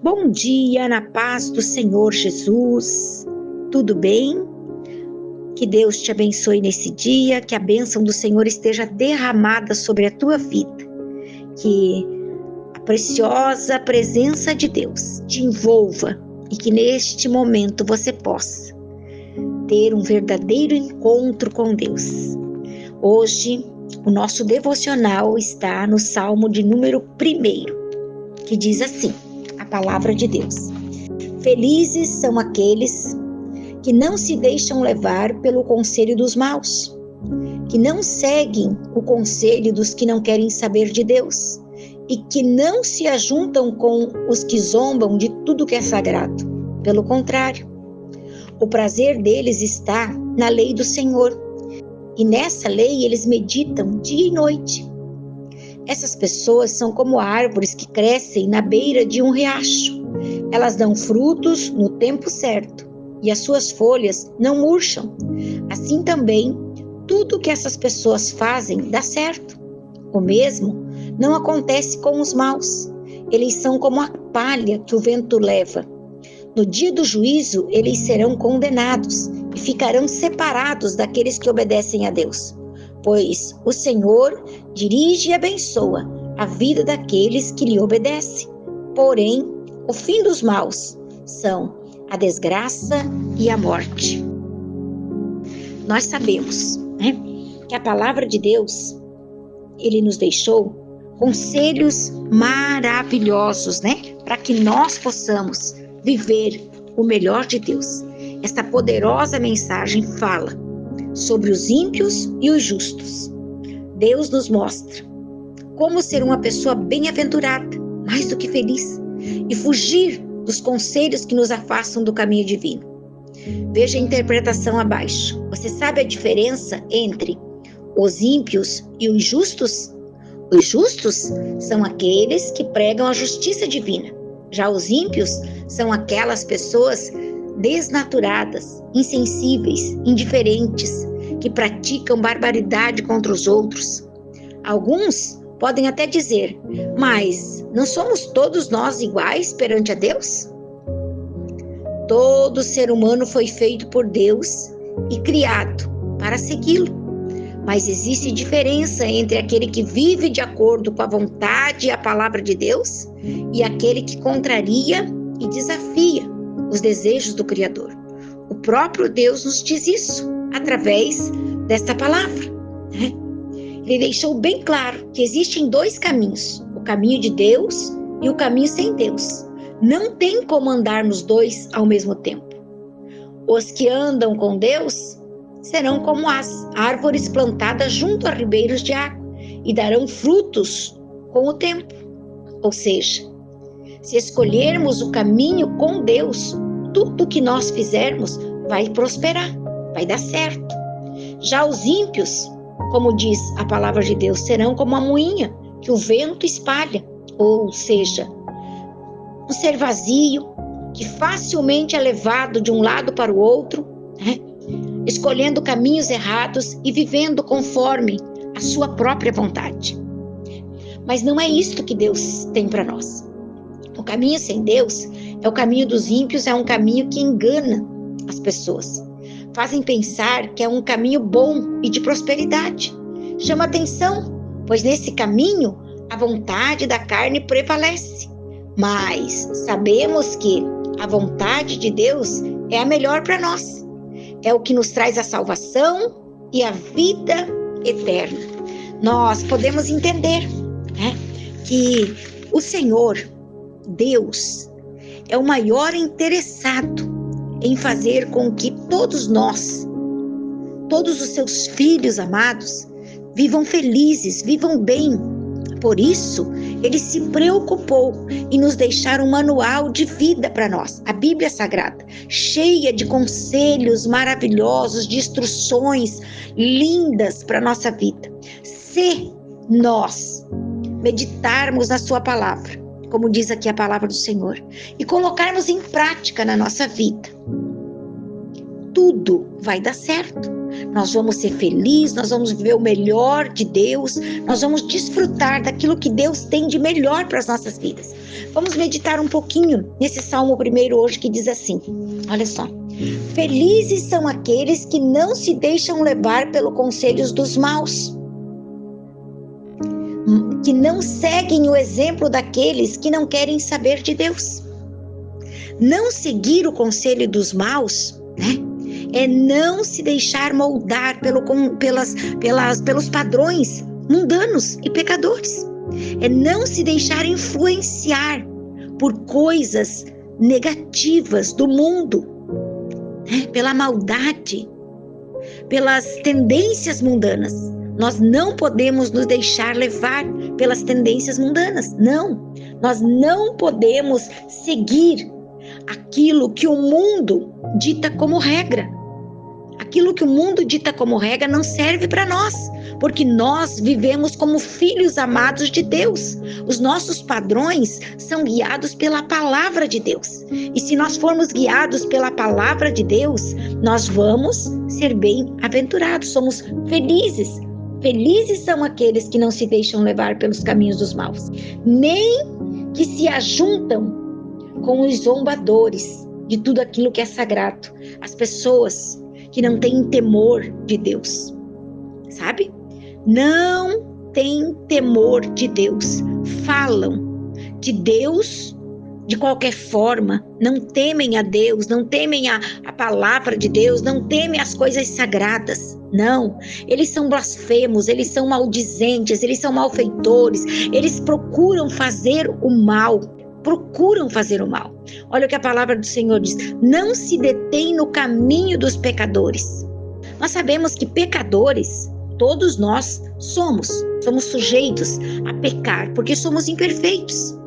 Bom dia, na paz do Senhor Jesus. Tudo bem? Que Deus te abençoe nesse dia, que a bênção do Senhor esteja derramada sobre a tua vida. Que a preciosa presença de Deus te envolva e que neste momento você possa ter um verdadeiro encontro com Deus. Hoje, o nosso devocional está no Salmo de número 1, que diz assim, a palavra de Deus. Felizes são aqueles que não se deixam levar pelo conselho dos maus, que não seguem o conselho dos que não querem saber de Deus e que não se ajuntam com os que zombam de tudo que é sagrado. Pelo contrário, o prazer deles está na lei do Senhor e nessa lei eles meditam dia e noite. Essas pessoas são como árvores que crescem na beira de um riacho. Elas dão frutos no tempo certo e as suas folhas não murcham. Assim também, tudo que essas pessoas fazem dá certo. O mesmo não acontece com os maus. Eles são como a palha que o vento leva. No dia do juízo, eles serão condenados e ficarão separados daqueles que obedecem a Deus. Pois o Senhor dirige e abençoa a vida daqueles que lhe obedecem. Porém, o fim dos maus são a desgraça e a morte. Nós sabemos, que a palavra de Deus, Ele nos deixou conselhos maravilhosos, para que nós possamos viver o melhor de Deus. Esta poderosa mensagem fala sobre os ímpios e os justos. Deus nos mostra como ser uma pessoa bem-aventurada, mais do que feliz, e fugir dos conselhos que nos afastam do caminho divino. Veja a interpretação abaixo. Você sabe a diferença entre os ímpios e os justos? Os justos são aqueles que pregam a justiça divina. Já os ímpios são aquelas pessoas desnaturadas, insensíveis, indiferentes, que praticam barbaridade contra os outros. Alguns podem até dizer, mas não somos todos nós iguais perante a Deus? Todo ser humano foi feito por Deus e criado para segui-lo. Mas existe diferença entre aquele que vive de acordo com a vontade e a palavra de Deus e aquele que contraria e desafia os desejos do Criador. O próprio Deus nos diz isso através desta palavra. Ele deixou bem claro que existem dois caminhos, o caminho de Deus e o caminho sem Deus. Não tem como andar nos dois ao mesmo tempo. Os que andam com Deus serão como as árvores plantadas junto a ribeiros de água e darão frutos com o tempo. Ou seja, se escolhermos o caminho com Deus, tudo que nós fizermos vai prosperar, vai dar certo. Já os ímpios, como diz a palavra de Deus, serão como a moinha que o vento espalha, ou seja, um ser vazio que facilmente é levado de um lado para o outro, escolhendo caminhos errados e vivendo conforme a sua própria vontade. Mas não é isto que Deus tem para nós. O caminho sem Deus é o caminho dos ímpios, é um caminho que engana as pessoas. Fazem pensar que é um caminho bom e de prosperidade. Chama atenção, pois nesse caminho a vontade da carne prevalece. Mas sabemos que a vontade de Deus é a melhor para nós. É o que nos traz a salvação e a vida eterna. Nós podemos entender, que o Senhor, Deus, é o maior interessado em fazer com que todos nós, todos os seus filhos amados, vivam felizes, vivam bem. Por isso, Ele se preocupou em nos deixar um manual de vida para nós, a Bíblia Sagrada, cheia de conselhos maravilhosos, de instruções lindas para a nossa vida. Se nós meditarmos na sua palavra, como diz aqui a palavra do Senhor, e colocarmos em prática na nossa vida, tudo vai dar certo. Nós vamos ser felizes, nós vamos viver o melhor de Deus, nós vamos desfrutar daquilo que Deus tem de melhor para as nossas vidas. Vamos meditar um pouquinho nesse Salmo 1 hoje, que diz assim, olha só. Felizes são aqueles que não se deixam levar pelo conselho dos maus, que não seguem o exemplo daqueles que não querem saber de Deus. Não seguir o conselho dos maus, né, é não se deixar moldar pelos padrões mundanos e pecadores. É não se deixar influenciar por coisas negativas do mundo, né, pela maldade, pelas tendências mundanas. Nós não podemos nos deixar levar pelas tendências mundanas. Não, nós não podemos seguir aquilo que o mundo dita como regra. Aquilo que o mundo dita como regra não serve para nós, porque nós vivemos como filhos amados de Deus. Os nossos padrões são guiados pela palavra de Deus. E se nós formos guiados pela palavra de Deus, nós vamos ser bem-aventurados, somos felizes. Felizes são aqueles que não se deixam levar pelos caminhos dos maus, nem que se ajuntam com os zombadores de tudo aquilo que é sagrado. As pessoas que não têm temor de Deus, sabe? Não têm temor de Deus. Falam de Deus de qualquer forma, não temem a Deus, não temem a palavra de Deus, não temem as coisas sagradas. Não, eles são blasfemos, eles são maldizentes, eles são malfeitores, eles procuram fazer o mal. Olha o que a palavra do Senhor diz: não se detém no caminho dos pecadores. Nós sabemos que pecadores, todos nós somos sujeitos a pecar, porque somos imperfeitos.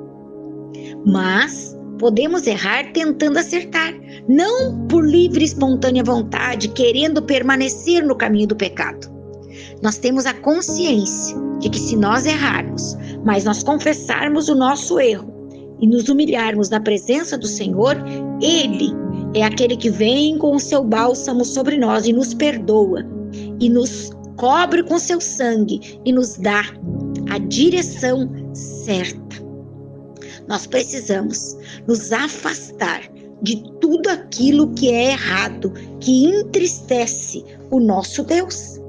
Mas podemos errar tentando acertar, não por livre e espontânea vontade, querendo permanecer no caminho do pecado. Nós temos a consciência de que se nós errarmos, mas nós confessarmos o nosso erro e nos humilharmos na presença do Senhor, Ele é aquele que vem com o seu bálsamo sobre nós e nos perdoa, e nos cobre com seu sangue e nos dá a direção certa. Nós precisamos nos afastar de tudo aquilo que é errado, que entristece o nosso Deus.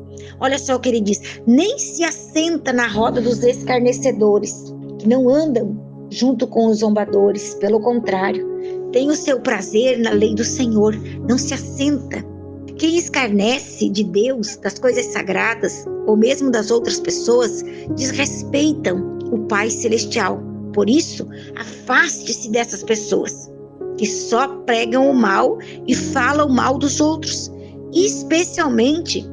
Olha só o que ele diz: nem se assenta na roda dos escarnecedores, que não andam junto com os zombadores, pelo contrário, tem o seu prazer na lei do Senhor, não se assenta. Quem escarnece de Deus, das coisas sagradas, ou mesmo das outras pessoas, desrespeitam o Pai Celestial. Por isso, afaste-se dessas pessoas que só pregam o mal e falam mal dos outros, especialmente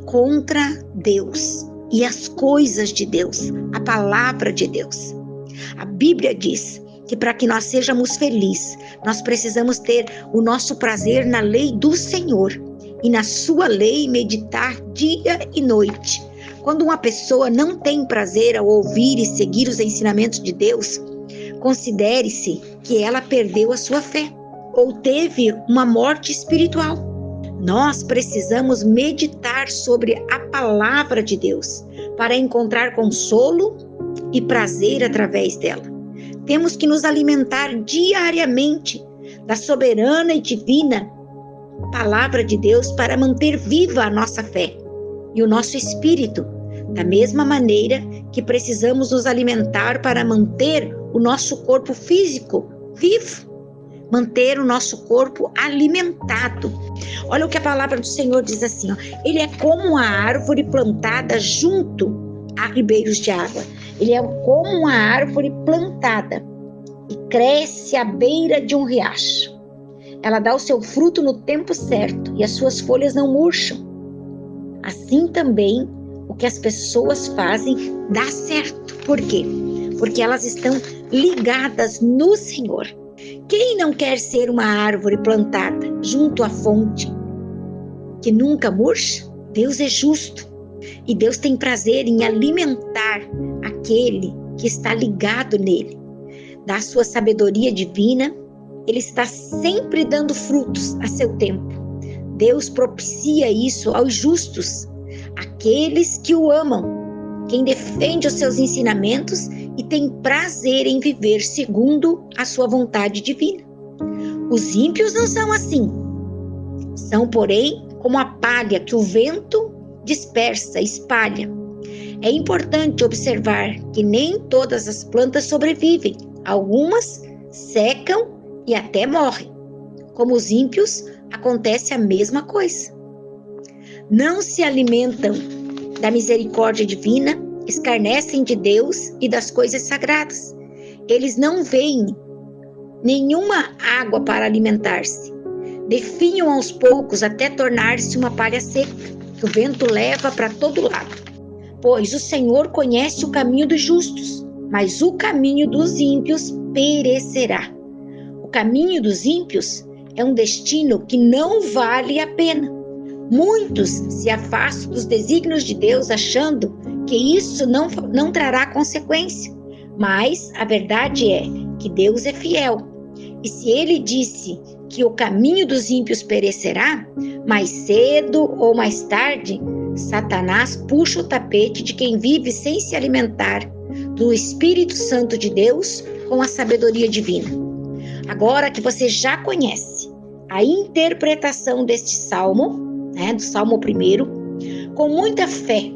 contra Deus e as coisas de Deus, a palavra de Deus. A Bíblia diz que para que nós sejamos felizes, nós precisamos ter o nosso prazer na lei do Senhor e na sua lei meditar dia e noite. Quando uma pessoa não tem prazer ao ouvir e seguir os ensinamentos de Deus, considere-se que ela perdeu a sua fé ou teve uma morte espiritual. Nós precisamos meditar sobre a palavra de Deus para encontrar consolo e prazer através dela. Temos que nos alimentar diariamente da soberana e divina palavra de Deus para manter viva a nossa fé e o nosso espírito, da mesma maneira que precisamos nos alimentar para manter o nosso corpo físico vivo, manter o nosso corpo alimentado. Olha o que a palavra do Senhor diz assim, ó, ele é como uma árvore plantada junto a ribeiros de água. Ele é como uma árvore plantada e cresce à beira de um riacho. Ela dá o seu fruto no tempo certo e as suas folhas não murcham. Assim também o que as pessoas fazem dá certo. Por quê? Porque elas estão ligadas no Senhor. Quem não quer ser uma árvore plantada junto à fonte que nunca murcha? Deus é justo e Deus tem prazer em alimentar aquele que está ligado nele. Da sua sabedoria divina, ele está sempre dando frutos a seu tempo. Deus propicia isso aos justos, aqueles que o amam. Quem defende os seus ensinamentos e tem prazer em viver segundo a sua vontade divina. Os ímpios não são assim. São, porém, como a palha que o vento dispersa, espalha. É importante observar que nem todas as plantas sobrevivem. Algumas secam e até morrem. Como os ímpios, acontece a mesma coisa. Não se alimentam da misericórdia divina, escarnecem de Deus e das coisas sagradas. Eles não veem nenhuma água para alimentar-se. Definham aos poucos até tornar-se uma palha seca, que o vento leva para todo lado. Pois o Senhor conhece o caminho dos justos, mas o caminho dos ímpios perecerá. O caminho dos ímpios é um destino que não vale a pena. Muitos se afastam dos desígnios de Deus achando que isso não trará consequência. Mas a verdade é que Deus é fiel. E se Ele disse que o caminho dos ímpios perecerá, mais cedo ou mais tarde, Satanás puxa o tapete de quem vive sem se alimentar do Espírito Santo de Deus com a sabedoria divina. Agora que você já conhece a interpretação deste salmo, do Salmo 1, com muita fé,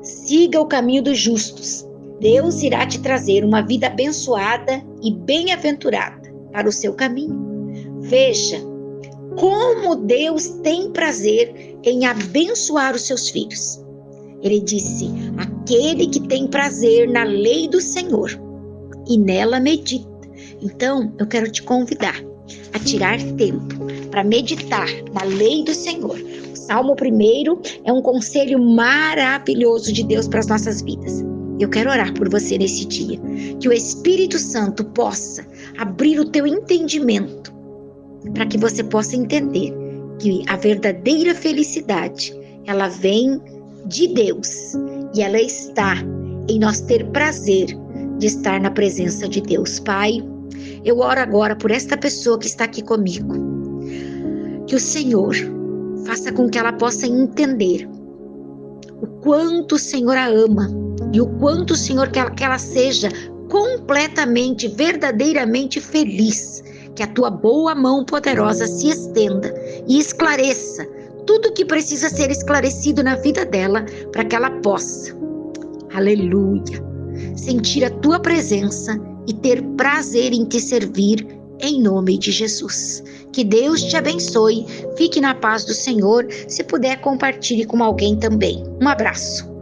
siga o caminho dos justos. Deus irá te trazer uma vida abençoada e bem-aventurada para o seu caminho. Veja como Deus tem prazer em abençoar os seus filhos. Ele disse: aquele que tem prazer na lei do Senhor e nela medita. Então, eu quero te convidar a tirar tempo para meditar na lei do Senhor. O Salmo 1 é um conselho maravilhoso de Deus para as nossas vidas. Eu quero orar por você nesse dia, que o Espírito Santo possa abrir o teu entendimento, para que você possa entender que a verdadeira felicidade, ela vem de Deus e ela está em nós ter prazer de estar na presença de Deus. Pai, eu oro agora por esta pessoa que está aqui comigo, que o Senhor faça com que ela possa entender o quanto o Senhor a ama e o quanto o Senhor quer que ela seja completamente, verdadeiramente feliz, que a tua boa mão poderosa se estenda e esclareça tudo que precisa ser esclarecido na vida dela, para que ela possa, aleluia, sentir a tua presença e ter prazer em te servir, em nome de Jesus. Que Deus te abençoe, fique na paz do Senhor. Se puder, compartilhe com alguém também. Um abraço.